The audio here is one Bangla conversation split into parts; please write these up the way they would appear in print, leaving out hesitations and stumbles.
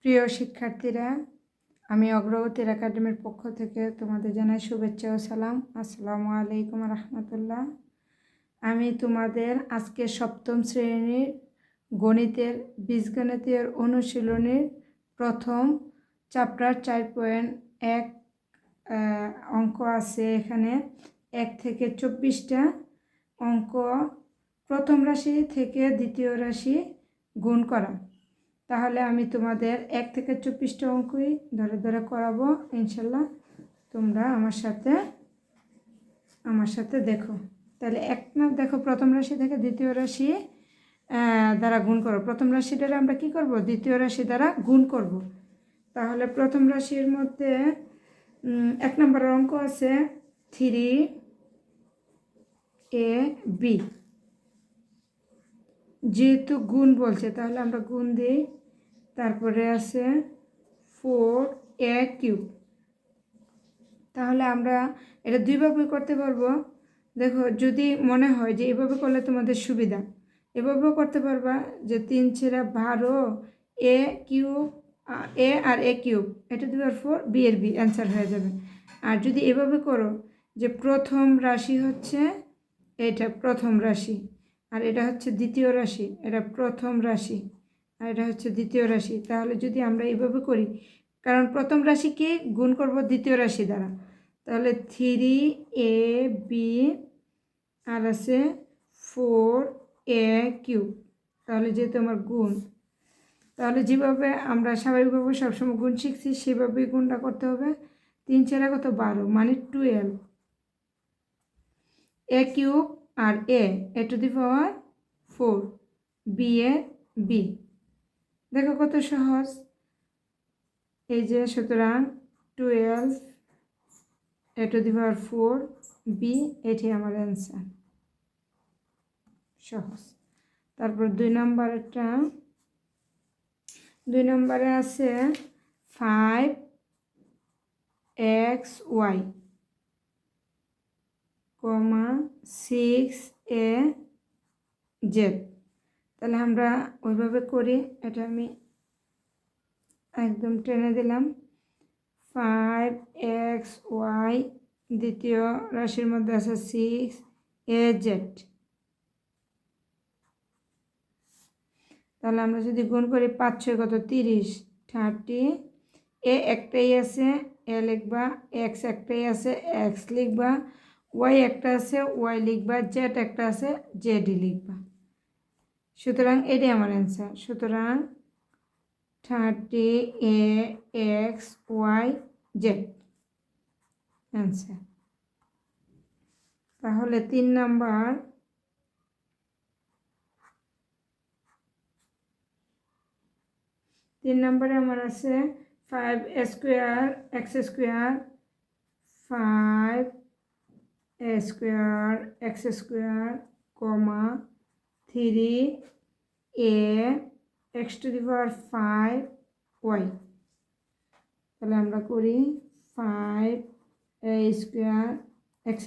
প্রিয় শিক্ষার্থীরা, আমি অগ্রগতির একাডেমির পক্ষ থেকে তোমাদের জানাই শুভেচ্ছা ও সালাম। আসসালামু আলাইকুম রহমতুল্লাহ। আমি তোমাদের আজকে সপ্তম শ্রেণীর গণিতের বীজগণিতের অনুশীলনীর প্রথম চ্যাপ্টার 4.1 অঙ্ক আছে। এখানে 1 থেকে 24টা অঙ্ক, প্রথম রাশি থেকে দ্বিতীয় রাশি গুণ করা। তাহলে আমি তোমাদের 1 থেকে 24টা অঙ্কই ধরে ধরে করাবো ইনশাল্লাহ। তোমরা আমার সাথে দেখো। তাহলে দেখো, প্রথম রাশি থেকে দ্বিতীয় রাশি দ্বারা গুণ করো। প্রথম রাশিটা আমরা কি করব? দ্বিতীয় রাশি দ্বারা গুণ করব। তাহলে প্রথম রাশির মধ্যে 1 নম্বরের অঙ্ক আছে 3ab। যেহেতু গুণ বলছে তাহলে আমরা গুণ দিই। তারপরে আছে 4a³। তাহলে আমরা এটা দুইভাবে করতে পারবো। দেখো, যদি মনে হয় যে এভাবে করলে তোমাদের সুবিধা, এভাবেও করতে পারবা যে 3×12 a³ a আর a³ এটা দেওয়ার পর b এর b অ্যান্সার হয়ে যাবে। আর যদি এভাবে করো যে প্রথম রাশি হচ্ছে এটা প্রথম রাশি, আর এটা হচ্ছে দ্বিতীয় রাশি, এটা প্রথম রাশি আর এটা হচ্ছে দ্বিতীয় রাশি, তাহলে যদি আমরা এইভাবে করি, কারণ প্রথম রাশিকে গুণ করব দ্বিতীয় রাশি দ্বারা, তাহলে 3ab আর আছে 4a³। তাহলে যেহেতু আমার গুণ, তাহলে যেভাবে আমরা স্বাভাবিকভাবে সবসময় গুণ শিখছি সেভাবেই গুণটা করতে হবে। 3×4 কত? 12, মানে 12। a³ আর a²⁴, b এ b। দেখো কত সহজ। এই যে সুতরাং 12 a⁴ b, এটি আমার অ্যান্সার। সহজ। তারপর 2 নম্বরে আছে 5xy, 6az। তাহলে আমরা ওইভাবে করি। এটা আমি একদম টেনে দিলাম। 5xy, দ্বিতীয় রাশির মধ্যে আছে 6az। তাহলে আমরা যদি গুণ করি 5×6 কত? 30, 30। a একটাই আছে, a লিখবা। x একটাই আছে, x লিখবা। y একটা আছে, y লিখবা। z একটা আছে, z লিখবা। সুতরাং এটাই আমার অ্যান্সার। সুতরাং 30axyz অ্যান্সার। তাহলে 3 নম্বরে আমার আছে 5a²x², 5a²x², 3ax⁵y। তাহলে আমরা করি 5a²x²,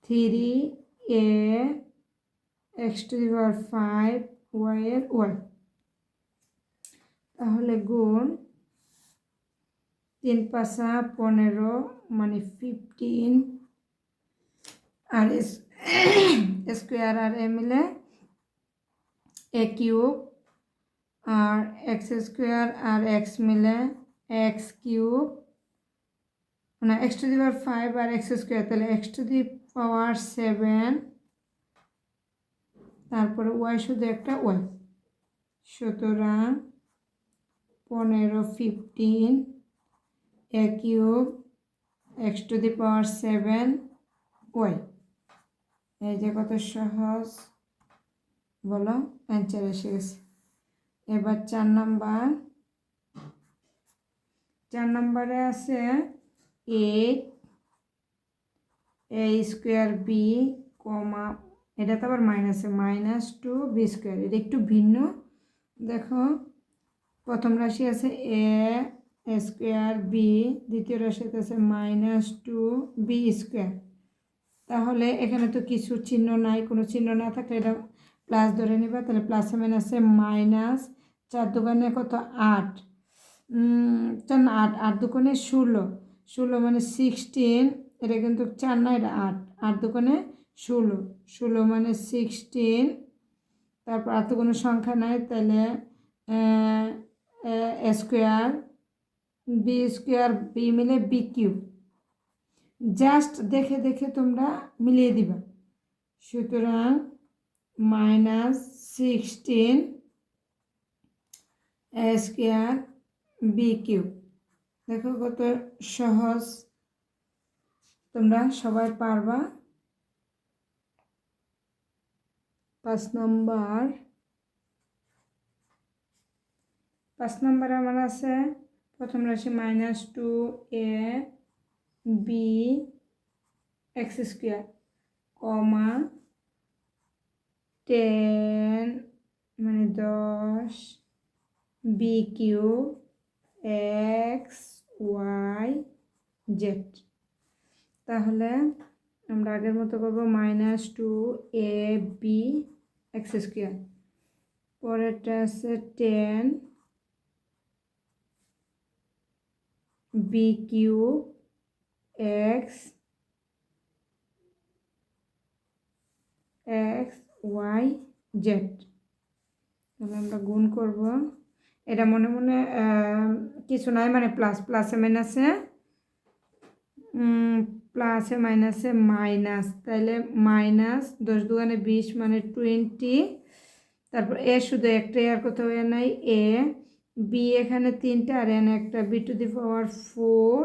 3ax⁵y এর y। তাহলে গুণ 3×5 = 15, মানে 15, আর স্কোয়ার আর এ মিলে a³ আর x² আর x মিলে x³, মানে x⁵ আর x², তাহলে x⁷, তারপরে y শুধু একটা y। সুতরাং 15, 15, a³ x⁷, y। এই যে কত সহজ, বলো, অ্যান্সার এসে গেছে। এবার 4 নম্বরে আছে 8a²b, এটা তো আবার -2b²। এটা একটু ভিন্ন। দেখো, প্রথম রাশি আছে a²b, দ্বিতীয় রাশিতে আছে -2b²। তাহলে এখানে তো কিছু চিহ্ন নাই, কোনো চিহ্ন না থাকলে এটা প্লাস ধরে নিবা। তাহলে প্লাসে মাইনাসে 4 দোকানে কত 8, 4 না 8, 8 দোকানে 16, 16 মানে 16, এটা কিন্তু 4 না, এটা 8, 8 দোকানে 16, 16 মানে 16, তারপর আর তো কোনো সংখ্যা নাই, তাহলে স্কোয়ার বি স্কোয়ার বি মিলে বি কিউব, জাস্ট দেখে দেখে তোমরা মিলিয়ে দিবা। সুতরাং -16 স্কোয়ার বি কিউব, দেখো কত সহজ, তোমরা সবাই পারবা। 5 নম্বর আমার আছে প্রথম রাশি -2ab x স্কোয়ার, কমা 10 মানে 10 B cube X Y Z. তাহলে আমরা আগের মতো করবো -2ab x স্কোয়ার, পরেরটা আছে 10 B cube X Y Z. তাহলে আমরা গুণ করব, এটা মনে মনে কিছু নাই, মানে প্লাসে মাইনাসে, প্লাসে মাইনাসে মাইনাস, তাহলে -10 দুগুণে 20 মানে 20, তারপর এ শুধু একটাই, আর কোথাও এ নাই, এ বি এখানে 3টা আর এন একটা, বি টু দি পাওয়ার 4,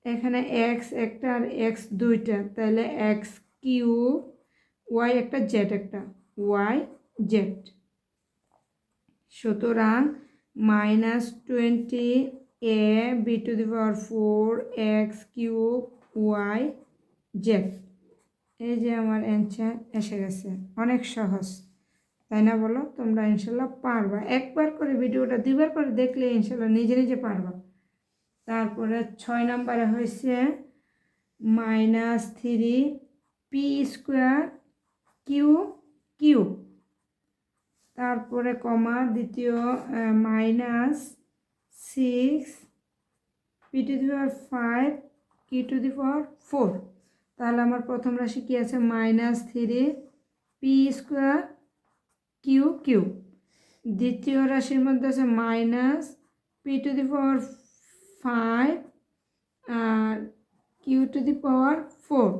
এখানে এক্স একটা আর এক্স 2টা, তাহলে এক্স কিউব, ওয়াই একটা জেড একটা, ওয়াই জেড। সুতরাং -20 A B to the power 4 X cube Y Z. এই যে আমার অ্যান্সার এসে গেছে, অনেক সহজ, তাই না বলো? তোমরা ইনশাল্লাহ পারবা, একবার করে ভিডিওটা 2বার করে দেখলে ইনশাল্লাহ নিজে নিজে পারবা। তারপরে 6 নম্বরে হয়েছে -3 পি স্কোয়ার কিউ কিউব, তারপরে কমা দ্বিতীয় -6 P to the power 5 Q to the power 4। তাহলে আমার প্রথম রাশি কি আছে -3 পি স্কোয়ার কিউ কিউব, দ্বিতীয় রাশির মধ্যে আছে পি টু দি পাওয়ার 5 আর কিউ টু দি পাওয়ার 4।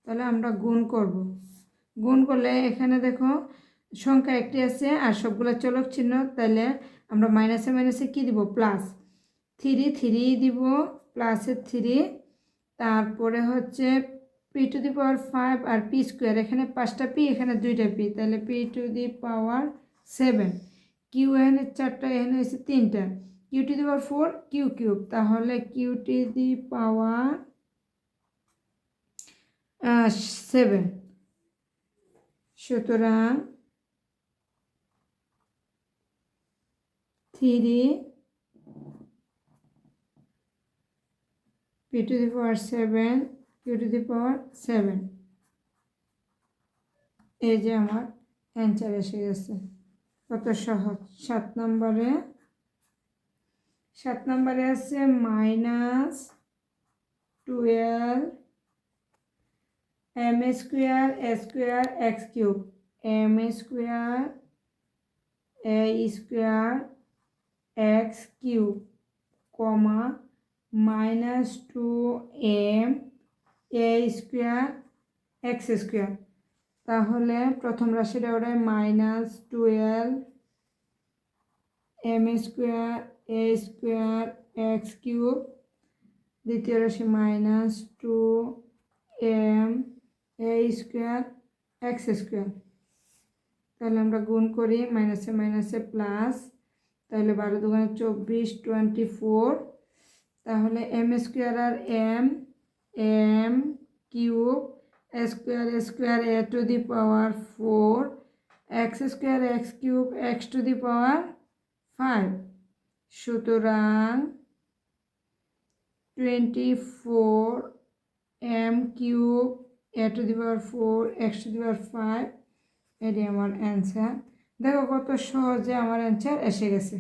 তাহলে আমরা গুণ করব, গুণ করলে এখানে দেখো সংখ্যা একটি আছে আর সবগুলো চলক চিহ্ন, তাহলে আমরা মাইনাসে মাইনাসে কী দিব, প্লাস 3 দিব, প্লাসের 3, তারপরে হচ্ছে পি টু দি পাওয়ার 5 আর পি স্কোয়ার, এখানে 5টা পি এখানে 2টা পি, তাহলে P to the power 7, Q এখানে 4টা এখানে হচ্ছে 3টা, Q to the power 4 Q cube, তাহলে কিউ টু দি পাওয়ার 7। সুতরাং 3 P to the power 7 Q to the power 7, এই যে আমার অ্যান্সার এসে গেছে, কত সহজ। 7 নম্বরে আছে -12 M square X cube, M square A square X cube, comma -2m A square X square. তাহলে প্রথম রাশিটা ওটা -12 M square A square X cube, দ্বিতীয় রাশি -2m A square X square. তাহলে আমরা গুণ করি, মাইনাসে মাইনাসে প্লাস, তাহলে 12 দুগুণে 24 24, তাহলে এম স্কোয়ার আর M cube square A to the power 4 X square X cube X to the power 5। সুতরাং 24 M cube A to the power 4 X to the power 5, এটি আমার অ্যান্সার। দেখো কত সহজে আমার অ্যান্সার এসে গেছে।